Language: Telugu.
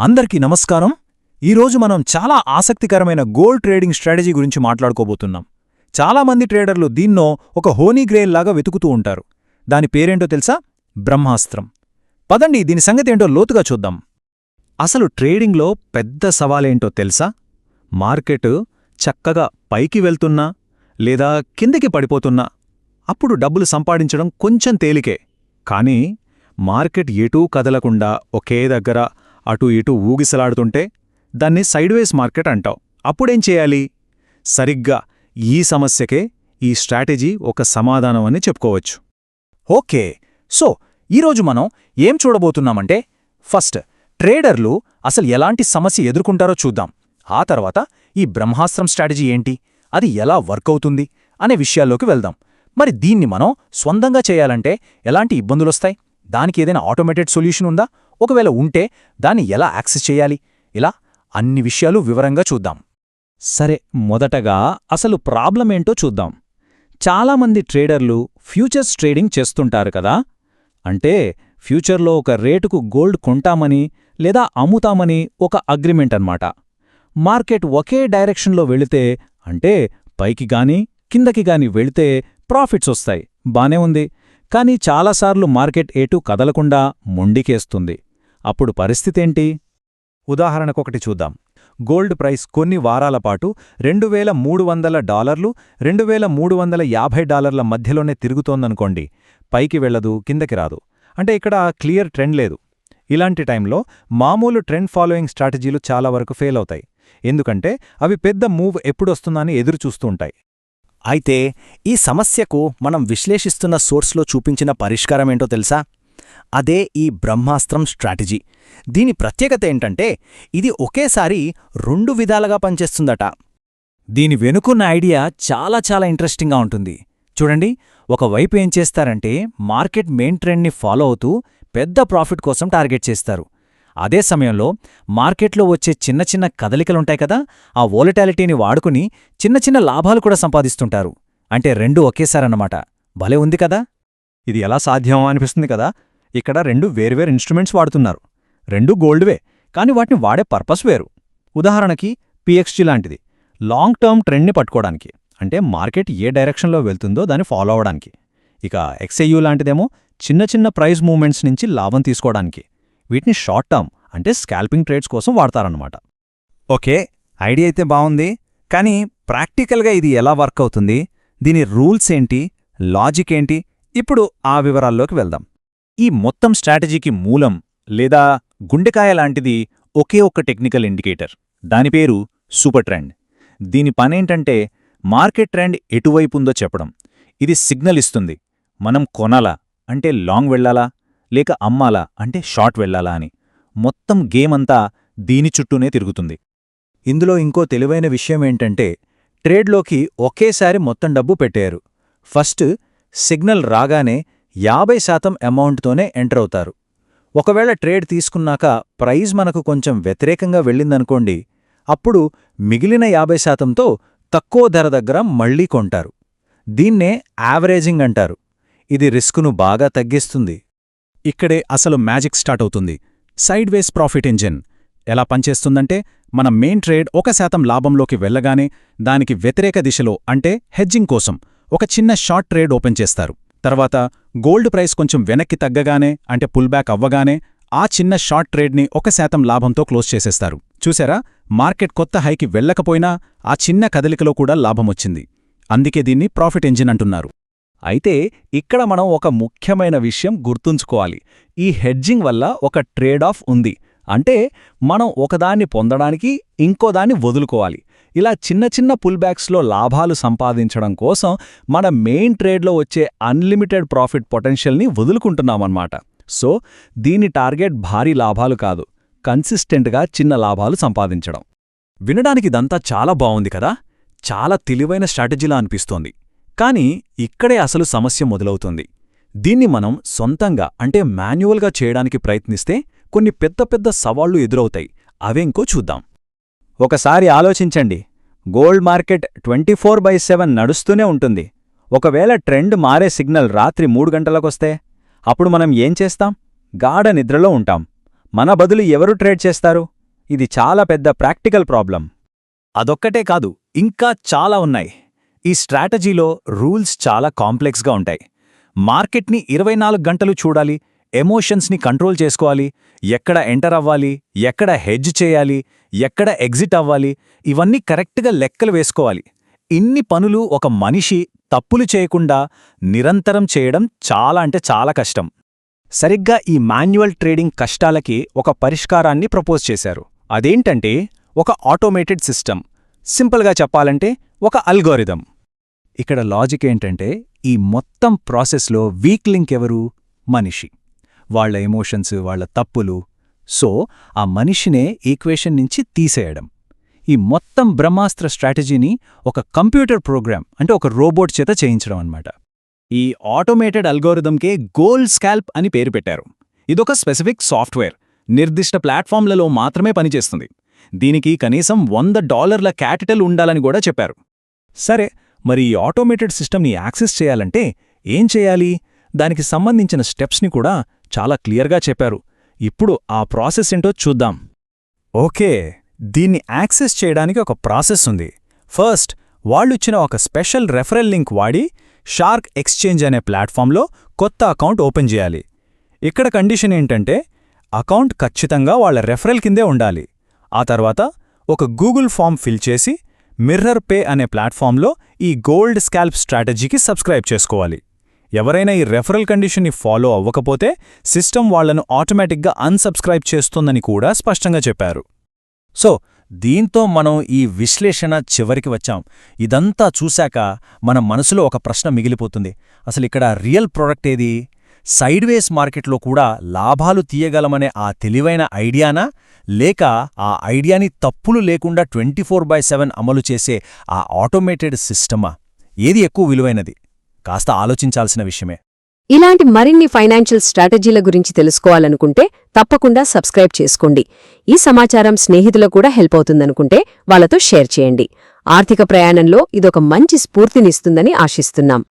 అందరికీ నమస్కారం. ఈరోజు మనం చాలా ఆసక్తికరమైన గోల్డ్ ట్రేడింగ్ స్ట్రాటజీ గురించి మాట్లాడుకోబోతున్నాం. చాలామంది ట్రేడర్లు దీన్నో ఒక హోనీ గ్రెయిల్ లాగా వెతుకుతూ ఉంటారు. దాని పేరేంటో తెలుసా? బ్రహ్మాస్త్రం. పదండి దీని సంగతేంటో లోతుగా చూద్దాం. అసలు ట్రేడింగ్లో పెద్ద సవాలేంటో తెలుసా? మార్కెట్ చక్కగా పైకి వెళ్తున్నా లేదా కిందికి పడిపోతున్నా అప్పుడు డబ్బులు సంపాదించడం కొంచెం తేలికే. కానీ మార్కెట్ ఎటూ కదలకుండా ఒకే దగ్గర అటూ ఇటూ ఊగిసలాడుతుంటే దాన్ని సైడ్వేస్ మార్కెట్ అంటాం. అప్పుడేం చేయాలి? సరిగ్గా ఈ సమస్యకే ఈ స్ట్రాటజీ ఒక సమాధానం అని చెప్పుకోవచ్చు. ఓకే, సో ఈరోజు మనం ఏం చూడబోతున్నామంటే, ఫస్ట్ ట్రేడర్లు అసలు ఎలాంటి సమస్య ఎదుర్కొంటారో చూద్దాం. ఆ తర్వాత ఈ బ్రహ్మాస్త్రం స్ట్రాటజీ ఏంటి, అది ఎలా వర్కవుతుంది అనే విషయాల్లోకి వెళ్దాం. మరి దీన్ని మనం స్వంతంగా చేయాలంటే ఎలాంటి ఇబ్బందులొస్తాయి? దానికి ఏదైనా ఆటోమేటెడ్ సొల్యూషన్ ఉందా? ఒకవేళ ఉంటే దాన్ని ఎలా యాక్సెస్ చేయాలి? ఇలా అన్ని విషయాలు వివరంగా చూద్దాం. సరే, మొదటగా అసలు ప్రాబ్లం ఏంటో చూద్దాం. చాలామంది ట్రేడర్లు ఫ్యూచర్స్ ట్రేడింగ్ చేస్తుంటారు కదా. అంటే ఫ్యూచర్లో ఒక రేటుకు గోల్డ్ కొంటామని లేదా అమ్ముతామని ఒక అగ్రిమెంట్ అన్నమాట. మార్కెట్ ఒకే డైరెక్షన్లో వెళితే, అంటే పైకి గాని కిందకి గాని వెళితే ప్రాఫిట్స్ వస్తాయి, బానే ఉంది. కానీ చాలాసార్లు మార్కెట్ ఎటూ కదలకుండా మొండికేస్తుంది. అప్పుడు పరిస్థితేంటి? ఉదాహరణకొకటి చూద్దాం. గోల్డ్ ప్రైస్ కొన్ని వారాల పాటు $2,300, $2,350 మధ్యలోనే తిరుగుతోందనుకోండి. పైకి వెళ్లదు, కిందకి రాదు. అంటే ఇక్కడ క్లియర్ ట్రెండ్ లేదు. ఇలాంటి టైంలో మామూలు ట్రెండ్ ఫాలోయింగ్ స్ట్రాటజీలు చాలా వరకు ఫెయిల్ అవుతాయి. ఎందుకంటే అవి పెద్ద మూవ్ ఎప్పుడొస్తుందని ఎదురుచూస్తూ ఉంటాయి. అయితే ఈ సమస్యకు మనం విశ్లేషిస్తున్న సోర్స్లో చూపించిన పరిష్కారమేంటో తెలుసా? అదే ఈ బ్రహ్మాస్త్రం స్ట్రాటజీ. దీని ప్రత్యేకత ఏంటంటే, ఇది ఒకేసారి 2 విధాలుగా పనిచేస్తుందట. దీని వెనుకున్న ఐడియా చాలా ఇంట్రెస్టింగ్గా ఉంటుంది. చూడండి, ఒకవైపు ఏం చేస్తారంటే మార్కెట్ మెయిన్ ట్రెండ్ని ఫాలో అవుతూ పెద్ద ప్రాఫిట్ కోసం టార్గెట్ చేస్తారు. అదే సమయంలో మార్కెట్లో వచ్చే చిన్న కదలికలుంటాయి కదా, ఆ వోలటాలిటీని వాడుకుని చిన్న లాభాలు కూడా సంపాదిస్తుంటారు. అంటే రెండూ ఒకేసారన్నమాట. భలే ఉంది కదా. ఇది ఎలా సాధ్యం అనిపిస్తుంది కదా. ఇక్కడ 2 వేర్వేరు ఇన్స్ట్రుమెంట్స్ వాడుతున్నారు. 2 గోల్డ్వే, కాని వాటిని వాడే పర్పస్ వేరు. ఉదాహరణకి పిఎక్స్జీ లాంటిది లాంగ్ టర్మ్ ట్రెండ్ని పట్టుకోవడానికి, అంటే మార్కెట్ ఏ డైరెక్షన్లో వెళ్తుందో దాన్ని ఫాలో అవడానికి. ఇక ఎక్స్ఐయూ లాంటిదేమో చిన్న ప్రైస్ మూవ్మెంట్స్ నుంచి లాభం తీసుకోవడానికి. వీటిని షార్ట్ టర్మ్, అంటే స్కాల్పింగ్ ట్రేడ్స్ కోసం వాడతారన్నమాట. ఓకే, ఐడియా అయితే బావుంది. కానీ ప్రాక్టికల్గా ఇది ఎలా వర్క్ అవుతుంది? దీని రూల్స్ ఏంటి, లాజిక్ ఏంటి? ఇప్పుడు ఆ వివరాల్లోకి వెళ్దాం. ఈ మొత్తం స్ట్రాటజీకి మూలం లేదా గుండెకాయ లాంటిది ఒకే ఒక్క టెక్నికల్ ఇండికేటర్. దాని పేరు సూపర్ ట్రెండ్. దీని పనేంటంటే మార్కెట్ ట్రెండ్ ఎటువైపుందో చెప్పడం. ఇది సిగ్నల్ ఇస్తుంది, మనం కొనాలా అంటే లాంగ్ వెళ్లాలా, లేక అమ్మాలా అంటే షార్ట్ వెళ్లాలా అని. మొత్తం గేమంతా దీని చుట్టూనే తిరుగుతుంది. ఇందులో ఇంకో తెలివైన విషయమేంటంటే, ట్రేడ్లోకి ఒకేసారి మొత్తం డబ్బు పెట్టారు. ఫస్ట్ సిగ్నల్ రాగానే 50% అమౌంట్తోనే ఎంటర్ అవుతారు. ఒకవేళ ట్రేడ్ తీసుకున్నాక ప్రైజ్ మనకు కొంచెం వ్యతిరేకంగా వెళ్ళిందనుకోండి, అప్పుడు మిగిలిన 50%తో తక్కువ ధర దగ్గర మళ్లీ కొంటారు. దీన్నే యావరేజింగ్ అంటారు. ఇది రిస్కును బాగా తగ్గిస్తుంది. ఇక్కడే అసలు మ్యాజిక్ స్టార్ట్ అవుతుంది. సైడ్ వేస్ ప్రాఫిట్ ఇంజిన్ ఎలా పనిచేస్తుందంటే, మన మెయిన్ ట్రేడ్ 1% లాభంలోకి వెళ్లగానే దానికి వ్యతిరేక దిశలో, అంటే హెడ్జింగ్ కోసం ఒక చిన్న షార్ట్ ట్రేడ్ ఓపెన్ చేస్తారు. తర్వాత గోల్డ్ ప్రైస్ కొంచెం వెనక్కి తగ్గగానే, అంటే పుల్ బ్యాక్ అవ్వగానే ఆ చిన్న షార్ట్ ట్రేడ్ని 1% లాభంతో క్లోజ్ చేసేస్తారు. చూసారా, మార్కెట్ కొత్త హైకి వెళ్లకపోయినా ఆ చిన్న కదలికలో కూడా లాభమొచ్చింది. అందుకే దీన్ని ప్రాఫిట్ ఇంజిన్ అంటున్నారు. అయితే ఇక్కడ మనం ఒక ముఖ్యమైన విషయం గుర్తుంచుకోవాలి. ఈ హెడ్జింగ్ వల్ల ఒక ట్రేడ్ ఆఫ్ ఉంది. అంటే మనం ఒకదాన్ని పొందడానికి ఇంకోదాన్ని వదులుకోవాలి. ఇలా చిన్న పుల్ బ్యాక్స్లో లాభాలు సంపాదించడం కోసం మన మెయిన్ ట్రేడ్లో వచ్చే అన్లిమిటెడ్ ప్రాఫిట్ పొటెన్షియల్ని వదులుకుంటున్నామన్నమాట. సో దీని టార్గెట్ భారీ లాభాలు కాదు, కన్సిస్టెంట్గా చిన్న లాభాలు సంపాదించడం. వినడానికిదంతా చాలా బావుంది కదా, చాలా తెలివైన స్ట్రాటజీలా అనిపిస్తోంది. కానీ ఇక్కడే అసలు సమస్య మొదలవుతుంది. దీన్ని మనం సొంతంగా, అంటే మాన్యువల్గా చేయడానికి ప్రయత్నిస్తే కొన్ని పెద్ద సవాళ్లు ఎదురవుతాయి. అవేంకో చూద్దాం. ఒకసారి ఆలోచించండి. గోల్డ్ మార్కెట్ 24/7 నడుస్తూనే ఉంటుంది. ఒకవేళ ట్రెండ్ మారే సిగ్నల్ రాత్రి 3 గంటలకొస్తే అప్పుడు మనం ఏం చేస్తాం? గాఢ నిద్రలో ఉంటాం. మన బదులు ఎవరు ట్రేడ్ చేస్తారు? ఇది చాలా పెద్ద ప్రాక్టికల్ ప్రాబ్లం. అదొక్కటే కాదు, ఇంకా చాలా ఉన్నాయి. ఈ స్ట్రాటజీలో రూల్స్ చాలా కాంప్లెక్స్గా ఉంటాయి. మార్కెట్ని 24 గంటలు చూడాలి, ఎమోషన్స్ని కంట్రోల్ చేసుకోవాలి, ఎక్కడ ఎంటర్ అవ్వాలి, ఎక్కడ హెడ్జ్ చేయాలి, ఎక్కడ ఎగ్జిట్ అవ్వాలి, ఇవన్నీ కరెక్ట్గా లెక్కలు వేసుకోవాలి. ఇన్ని పనులు ఒక మనిషి తప్పులు చేయకుండా నిరంతరం చేయడం చాలా కష్టం. సరిగ్గా ఈ మాన్యువల్ ట్రేడింగ్ కష్టాలకి ఒక పరిష్కారాన్ని ప్రపోజ్ చేశారు. అదేంటంటే ఒక ఆటోమేటెడ్ సిస్టమ్. సింపుల్గా చెప్పాలంటే ఒక అల్గోరిథం. ఇక్కడ లాజిక్ ఏంటంటే ఈ మొత్తం ప్రాసెస్లో వీక్ లింక్ ఎవరు? మనిషి. వాళ్ళ ఎమోషన్స్, వాళ్ళ తప్పులు. సో ఆ మనిషినే ఈక్వేషన్ నుంచి తీసేయడం. ఈ మొత్తం బ్రహ్మాస్త్ర స్ట్రాటజీని ఒక కంప్యూటర్ ప్రోగ్రామ్ అంటే ఒక రోబోట్ చేత చేయించడం అన్నమాట. ఈ ఆటోమేటెడ్ అల్గోరిథంకే గోల్డ్ స్కాల్ప్ అని పేరు పెట్టారు. ఇదొక స్పెసిఫిక్ సాఫ్ట్వేర్, నిర్దిష్ట ప్లాట్ఫామ్లలో మాత్రమే పనిచేస్తుంది. దీనికి కనీసం $100 క్యాపిటల్ ఉండాలని కూడా చెప్పారు. సరే, మరి ఈ ఆటోమేటెడ్ సిస్టమ్ని యాక్సెస్ చేయాలంటే ఏం చేయాలి? దానికి సంబంధించిన స్టెప్స్ని కూడా చాలా క్లియర్గా చెప్పారు. ఇప్పుడు ఆ ప్రాసెస్ ఏంటో చూద్దాం. ఓకే, దీన్ని యాక్సెస్ చేయడానికి ఒక ప్రాసెస్ ఉంది. ఫస్ట్, వాళ్ళిచ్చిన ఒక స్పెషల్ రెఫరల్ లింక్ వాడి షార్క్ ఎక్స్చేంజ్ అనే ప్లాట్ఫామ్లో కొత్త అకౌంట్ ఓపెన్ చేయాలి. ఇక్కడ కండిషన్ ఏంటంటే అకౌంట్ ఖచ్చితంగా వాళ్ళ రెఫరల్ కిందే ఉండాలి. ఆ తర్వాత ఒక గూగుల్ ఫామ్ ఫిల్ చేసి మిర్రర్ పే అనే ప్లాట్ఫామ్లో ఈ గోల్డ్ స్కాల్ప్ స్ట్రాటజీకి సబ్స్క్రైబ్ చేసుకోవాలి. ఎవరైనా ఈ రెఫరల్ కండిషన్ని ఫాలో అవ్వకపోతే సిస్టమ్ వాళ్లను ఆటోమేటిక్గా అన్సబ్స్క్రైబ్ చేస్తుందని కూడా స్పష్టంగా చెప్పారు. సో దీంతో మనం ఈ విశ్లేషణ చివరికి వచ్చాం. ఇదంతా చూశాక మన మనసులో ఒక ప్రశ్న మిగిలిపోతుంది. అసలిక్కడ రియల్ ప్రొడక్ట్ ఏది? సైడ్వేస్ మార్కెట్లో కూడా లాభాలు తీయగలమనే ఆ తెలివైన ఐడియానా, లేక ఆ ఐడియాని తప్పులు లేకుండా 24/7 అమలు చేసే ఆ ఆటోమేటెడ్ సిస్టమా? ఏది ఎక్కువ విలువైనది? కాస్త ఆలోచించాల్సిన విషయమే. ఇలాంటి మరిన్ని ఫైనాన్షియల్ స్ట్రాటజీల గురించి తెలుసుకోవాలనుకుంటే తప్పకుండా సబ్స్క్రైబ్ చేసుకోండి. ఈ సమాచారం స్నేహితులకు కూడా హెల్ప్ అవుతుందనుకుంటే వాళ్ళతో షేర్ చేయండి. ఆర్థిక ప్రయాణంలో ఇదొక మంచి స్ఫూర్తినిస్తుందని ఆశిస్తున్నాం.